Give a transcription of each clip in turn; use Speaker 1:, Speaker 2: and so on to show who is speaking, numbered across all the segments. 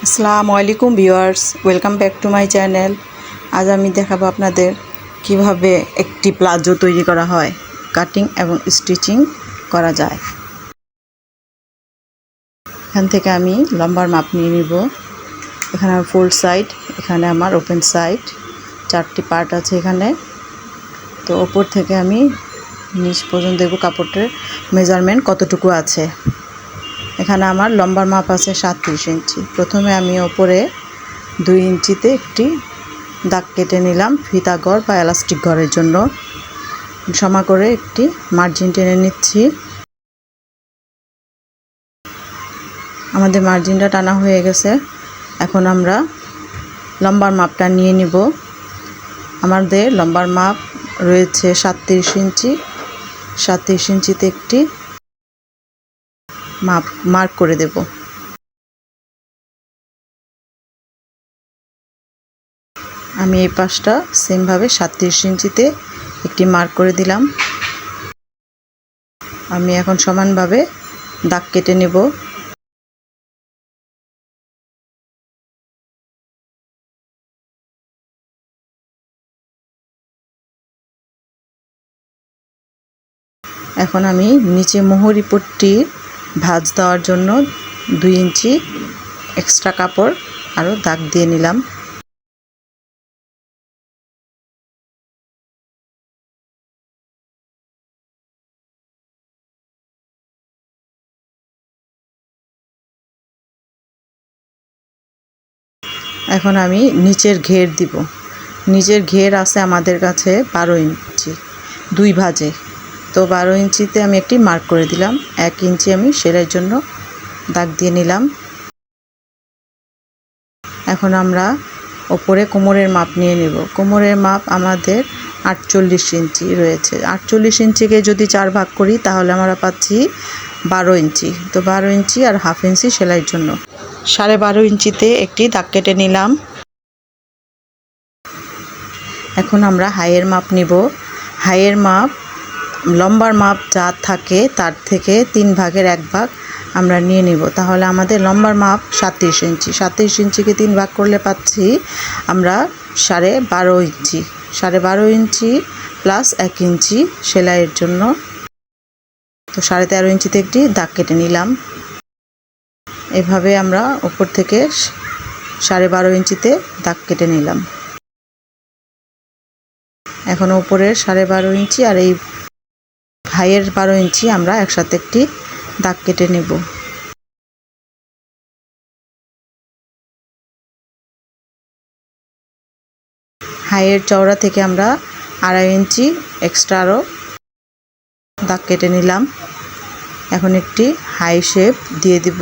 Speaker 1: আসসালামু আলাইকুম viewers, welcome back to my channel. আজ আমি দেখাবো আপনাদের কিভাবে একটি প্লাজো তৈরি করা হয়, কাটিং এবং স্টিচিং করা যায়। এখান থেকে আমি লম্বার মাপ নিয়ে নিব। এখানে আমার ফুল সাইড, এখানে আমার ওপেন সাইড, 4টি পার্ট আছে এখানে। তো ওপর থেকে আমি নিচ পর্যন্ত দেখব কাপড়ের মেজারমেন্ট কতটুকু আছে। এখানে আমার লম্বার মাপ আছে 37 ইঞ্চি। প্রথমে আমি ওপরে 2 ইঞ্চিতে একটি দাগ কেটে নিলাম ফিতা ঘর বা এলাস্টিক ঘরের জন্য। সমা করে একটি মার্জিন টেনে নিচ্ছি। আমাদের মার্জিনটা টানা হয়ে গেছে। এখন আমরা লম্বার মাপটা নিয়ে নিব। আমাদের লম্বার মাপ রয়েছে 37 ইঞ্চি। 37 ইঞ্চিতে একটি মার্ক করে দেব। আমি এই পাশটা সেমভাবে 37 ইঞ্চিতে একটি মার্ক করে দিলাম। আমি এখন সমানভাবে দাগ কেটে নেব। এখন আমি নিচে মোহরি পট্টি ভাঁজ দেওয়ার জন্য 2 ইঞ্চি এক্সট্রা কাপড় আরও দাগ দিয়ে নিলাম। এখন আমি নিচের ঘের দিব। নিচের ঘের আছে আমাদের কাছে 12 ইঞ্চি 2 ভাঁজে। তো 12 ইঞ্চিতে আমি একটি মার্ক করে দিলাম। 1 ইঞ্চি আমি সেলাইয়ের জন্য দাগ দিয়ে নিলাম। এখন আমরা ওপরে কোমরের মাপ নিয়ে নেব। কোমরের মাপ আমাদের 48 ইঞ্চি রয়েছে। 48 ইঞ্চিকে যদি 4 ভাগ করি তাহলে আমরা পাচ্ছি 12 ইঞ্চি। তো 12 ইঞ্চি আর হাফ ইঞ্চি সেলাইয়ের জন্য 12.5 ইঞ্চিতে একটি দাগ কেটে নিলাম। এখন আমরা হাইয়ের মাপ নিব। হাইয়ের মাপ লম্বার মাপ যা থাকে তার থেকে 3 ভাগের 1 ভাগ আমরা নিয়ে নিব। তাহলে আমাদের লম্বার মাপ 37 ইঞ্চি। 37 ইঞ্চিকে 3 ভাগ করলে পাচ্ছি আমরা 12.5 ইঞ্চি। 12.5 ইঞ্চি প্লাস 1 ইঞ্চি সেলাইয়ের জন্য। তো 13.5 ইঞ্চিতে একটি দাগ কেটে নিলাম। এভাবে আমরা উপর থেকে 12.5 ইঞ্চিতে দাগ কেটে নিলাম। এখন উপরের 12.5 ইঞ্চি আর এই হাইয়ের 12 ইঞ্চি আমরা একসাথে একটি দাগ কেটে নেব। হাইয়ের চওড়া থেকে আমরা 2.5 ইঞ্চি এক্সট্রা আরও দাগ কেটে নিলাম। এখন একটি হাই শেপ দিয়ে দিব।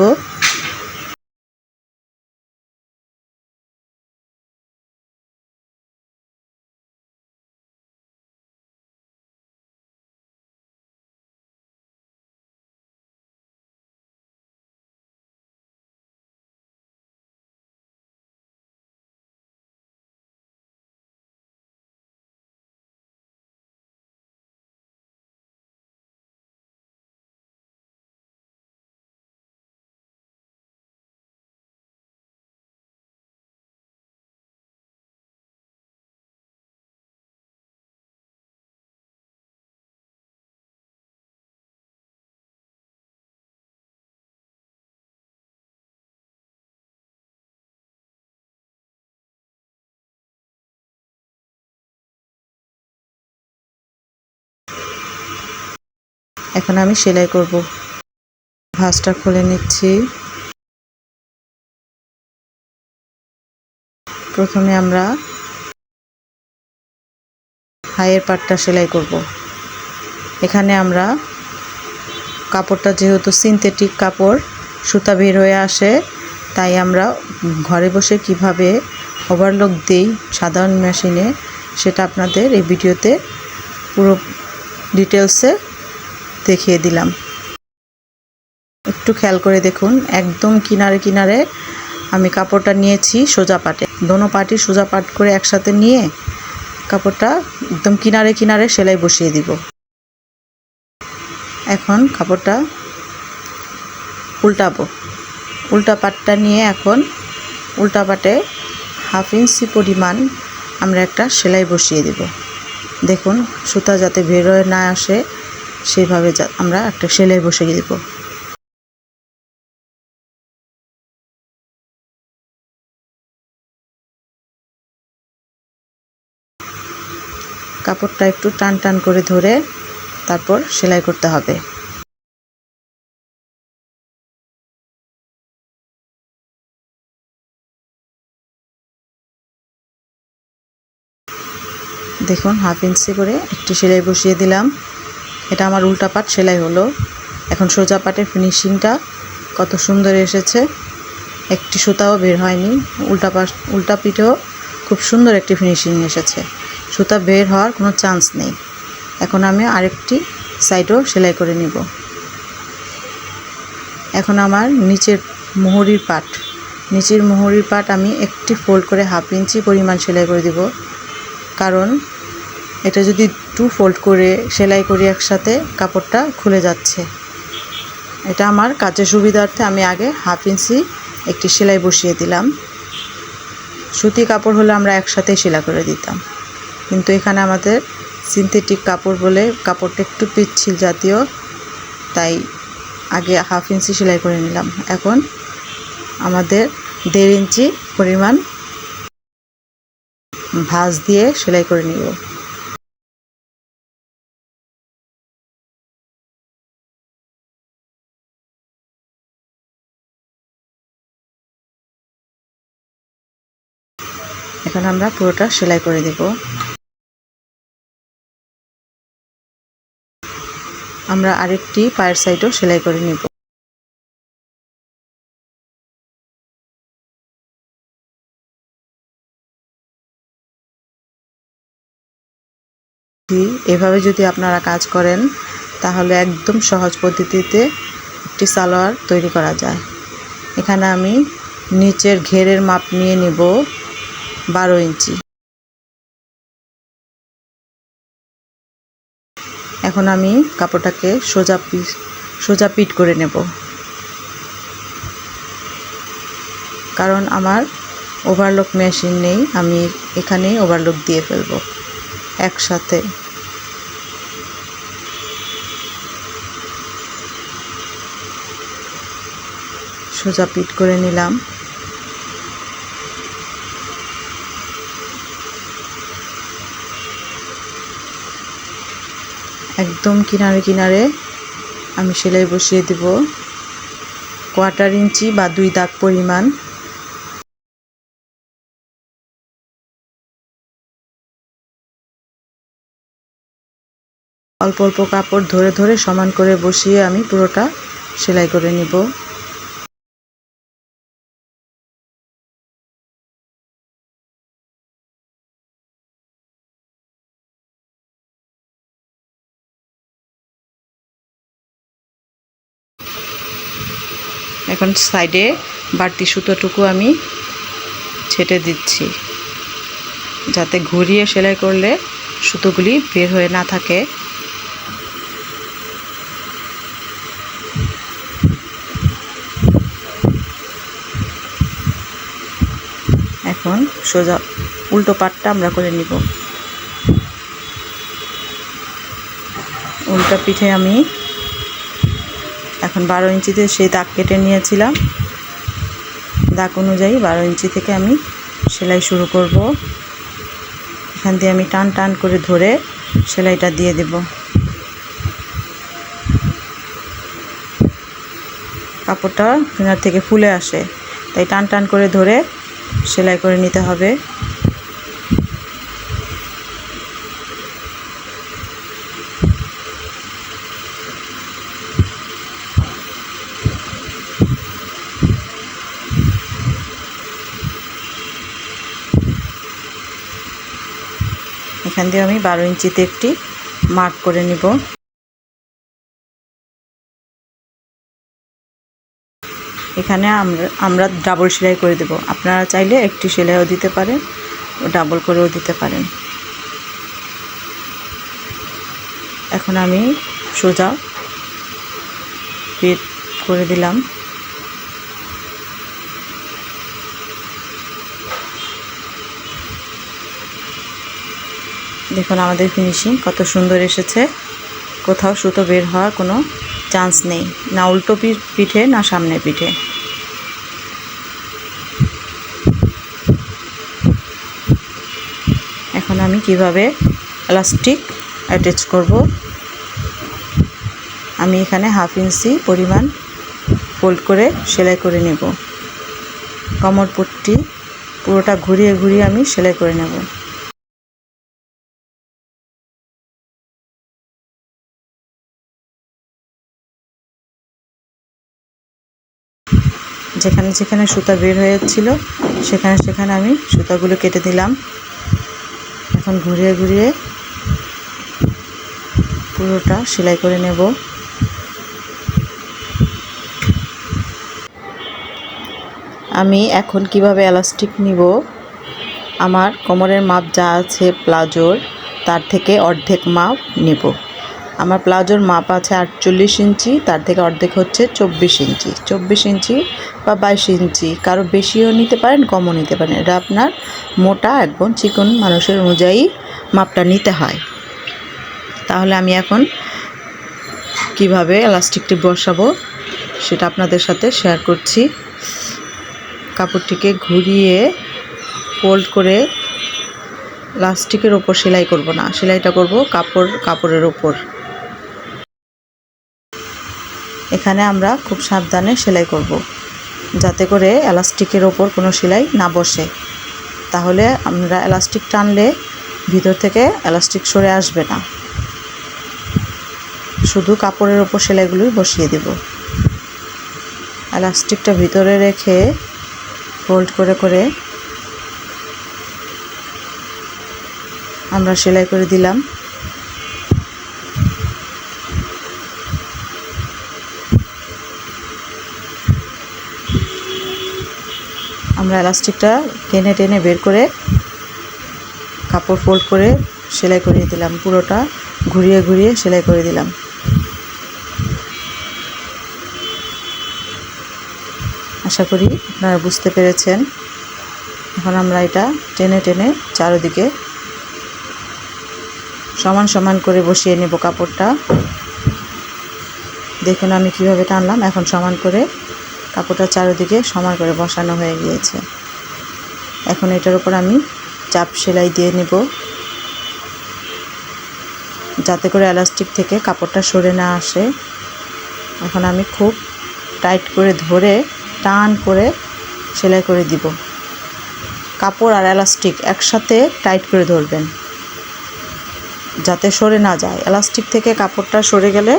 Speaker 1: এখন আমি সেলাই করব। ভাঁজটা খুলে নিচ্ছি। প্রথমে আমরা হাইয়ের পাটটা সেলাই করব। এখানে আমরা কাপড়টা যেহেতু সিনথেটিক কাপড়, সুতা বের হয়ে আসে, তাই আমরা ঘরে বসে কিভাবে ওভারলক দেই সাধারণ মেশিনে সেটা আপনাদের এই ভিডিওতে পুরো ডিটেলসে দেখিয়ে দিলাম। একটু খেয়াল করে দেখুন, একদম কিনারে কিনারে আমি কাপড়টা নিয়েছি সোজা পাটে। দোনো পাটি সোজা পাট করে একসাথে নিয়ে কাপড়টা একদম কিনারে কিনারে সেলাই বসিয়ে দিব। এখন কাপড়টা উল্টাবো। উল্টা পাটটা নিয়ে এখন উল্টা পাটে 1/2 ইঞ্চি পরিমাণ আমরা একটা সেলাই বসিয়ে দেব। দেখুন সুতা যাতে বের হয়ে না আসে সেইভাবে আমরা একটা সেলাই বসিয়ে দেব। কাপড়টা একটু টান টান করে ধরে তারপর সেলাই করতে হবে। দেখুন 1/2 ইঞ্চি করে একটি সেলাই বসিয়ে দিলাম। এটা আমার উল্টা পাট সেলাই হলো। এখন সোজা পাটের ফিনিশিংটা কত সুন্দর এসেছে, একটি সুতাও বের হয়নি। উল্টা পিঠেও খুব সুন্দর একটি ফিনিশিং এসেছে, সুতা বের হওয়ার কোনো চান্স নেই। এখন আমি আরেকটি সাইডও সেলাই করে নিব। এখন আমার নিচের মোহরির পাট আমি একটি ফোল্ড করে 1/2 ইঞ্চি পরিমাণ সেলাই করে দিব, কারণ এটা যদি 2 ফোল্ড করে সেলাই করি একসাথে কাপড়টা খুলে যাচ্ছে। এটা আমার কাজের সুবিধার্থে আমি আগে 1/2 ইঞ্চি একটি সেলাই বসিয়ে দিলাম। সুতি কাপড় হলে আমরা একসাথেই সেলাই করে দিতাম, কিন্তু এখানে আমাদের সিনথেটিক কাপড় বলে কাপড়টা একটু পিচ্ছিল জাতীয়, তাই আগে 1/2 ইঞ্চি সেলাই করে নিলাম। এখন আমাদের 1.5 ইঞ্চি পরিমাণ ভাঁজ দিয়ে সেলাই করে নিব। এখন আমরা পুরোটা সেলাই করে দেব। আমরা আরেকটি পায়ের সাইডও সেলাই করে নিব। এভাবে যদি আপনারা কাজ করেন তাহলে একদম সহজ পদ্ধতিতে একটি সালোয়ার তৈরি করা যায়। এখানে আমি নিচের ঘেরের মাপ নিয়ে নেব 12 ইঞ্চি। এখন আমি কাপড়টাকে সোজা পিট করে নেব, কারণ আমার ওভারলক মেশিন নেই। আমি এখানেই ওভারলক দিয়ে ফেলব একসাথে। সোজা পিট করে নিলাম। একদম কিনারে কিনারে আমি সেলাই বসিয়ে দেব 1/4 ইঞ্চি বা 2 দাগ পরিমাণ। অল্প অল্প কাপড় ধরে ধরে সমান করে বসিয়ে আমি পুরোটা সেলাই করে নিব। এখন সাইডে বাড়তি সুতোটুকু আমি ছেটে দিচ্ছি, যাতে ঘুরিয়ে সেলাই করলে সুতোগুলি বের হয়ে না থাকে। এখন সোজা উল্টো পাটটা আমরা করে নিব। উল্টা পিঠে আমি এখন 12 ইঞ্চিতে সেই দাগ কেটে নিয়েছিলাম, দাগ অনুযায়ী 12 ইঞ্চি থেকে আমি সেলাই শুরু করব। এখান দিয়ে আমি টান টান করে ধরে সেলাইটা দিয়ে দেব। কাপড়টা কিনার থেকে ফুলে আসে, তাই টান টান করে ধরে সেলাই করে নিতে হবে। এখান দিয়ে আমি 12 ইঞ্চিতে একটি মার্ক করে নিব। এখানে আমরা ডাবল সেলাই করে দেব। আপনারা চাইলে একটি সেলাইও দিতে পারেন ও ডাবল করেও দিতে পারেন। এখন আমি সোজা পিট করে দিলাম। দেখুন আমাদের ফিনিশিং কত সুন্দর এসেছে, কোথাও সুতো বের হওয়ার কোনো চান্স নেই, না উল্টো পিঠে না সামনের পিঠে। এখন আমি কিভাবে এলাস্টিক অ্যাটাচ করব, আমি এখানে 1/2 ইঞ্চি পরিমাণ ফোল্ড করে সেলাই করে নেব। কোমর পট্টি পুরোটা ঘুরিয়ে ঘুরিয়ে আমি সেলাই করে নেব। যেখানে যেখানে সুতা বের হয়েছিল সেখানে সেখানে আমি সুতাগুলো কেটে দিলাম। এখন ঘুরিয়ে ঘুরিয়ে পুরোটা সেলাই করে নেব। আমি এখন কিভাবে এলাস্টিক নিব, আমার কোমরের মাপ যা আছে প্লাজোর তার থেকে অর্ধেক মাপ নেব। আমার প্লাজোর মাপ আছে 48 ইঞ্চি, তার থেকে অর্ধেক হচ্ছে 24 ইঞ্চি। 24 ইঞ্চি বা 22 ইঞ্চি, কারো বেশিও নিতে পারেন কমও নিতে পারেন, এটা আপনার মোটা একদম চিকন মানুষের অনুযায়ী মাপটা নিতে হয়। তাহলে আমি এখন কিভাবে এলাস্টিকটি বসাবো সেটা আপনাদের সাথে শেয়ার করছি। কাপড়টিকে ঘুরিয়ে ফোল্ড করে এলাস্টিকের ওপর সেলাই করব না, সেলাইটা করব কাপড়ের ওপর। এখানে আমরা খুব সাবধানে সেলাই করব, যাতে করে এলাস্টিকের ওপর কোনো সেলাই না বসে। তাহলে আমরা এলাস্টিক টানলে ভিতর থেকে এলাস্টিক সরে আসবে না, শুধু কাপড়ের ওপর সেলাইগুলোই বসিয়ে দেব। এলাস্টিকটা ভিতরে রেখে ফোল্ড করে করে আমরা সেলাই করে দিলাম। আমরা এলাস্টিকটা টেনে টেনে বের করে কাপড় ফোল্ড করে সেলাই করিয়ে দিলাম, পুরোটা ঘুরিয়ে ঘুরিয়ে সেলাই করে দিলাম। আশা করি আপনারা বুঝতে পেরেছেন। এখন আমরা এটা টেনে টেনে চারিদিকে সমান সমান করে বসিয়ে নেব কাপড়টা। দেখুন আমি কিভাবে টানলাম, এখন সমান করে কাপড়টা চারিদিকে সমান করে বসানো হয়ে গিয়েছে। এখন এটার উপর আমি চাপ সেলাই দিয়ে নেব, যাতে করে এলাস্টিক থেকে কাপড়টা সরে না আসে। এখন আমি খুব টাইট করে ধরে টান করে সেলাই করে দিব। কাপড় আর এলাস্টিক একসাথে টাইট করে ধরবেন, যাতে সরে না যায়। এলাস্টিক থেকে কাপড়টা সরে গেলে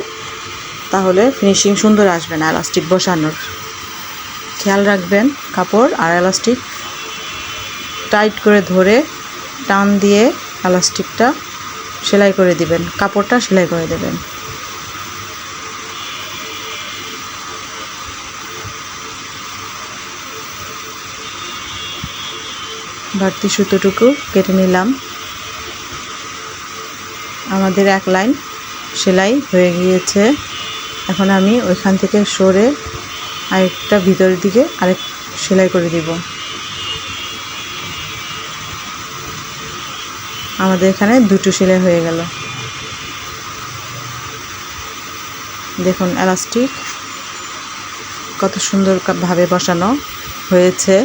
Speaker 1: তাহলে ফিনিশিং সুন্দর আসবে না এলাস্টিক বসানোর। খেয়াল রাখবেন কাপড় আর এলাস্টিক টাইট করে ধরে টান দিয়ে এলাস্টিকটা সেলাই করে দিবেন, কাপড়টা সেলাই করে দেবেন। বাড়তি সুতোটুকু কেটে নিলাম। আমাদের এক লাইন সেলাই হয়ে গিয়েছে। এখন আমি ওইখান থেকে সরে আরেকটা ভিতরের দিকে আরেক সেলাই করে দিব। আমাদের এখানে দুটো সেলাই হয়ে গেল। দেখুন এলাস্টিক কত সুন্দরভাবে বসানো হয়েছে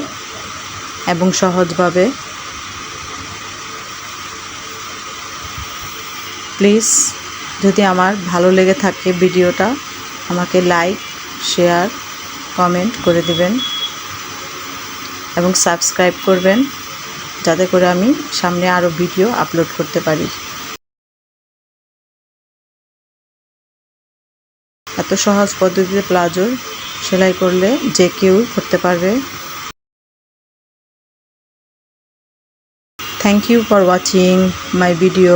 Speaker 1: এবং সহজভাবে। প্লিজ যদি আমার ভালো লেগে থাকে ভিডিওটা, আমাকে লাইক, শেয়ার, কমেন্ট করে দিবেন এবং সাবস্ক্রাইব করবেন, যাতে করে আমি সামনে আরও ভিডিও আপলোড করতে পারি। এত সহজ পদ্ধতিতে প্লাজো সেলাই করলে যে কেউ করতে পারবে। Thank you for watching my video.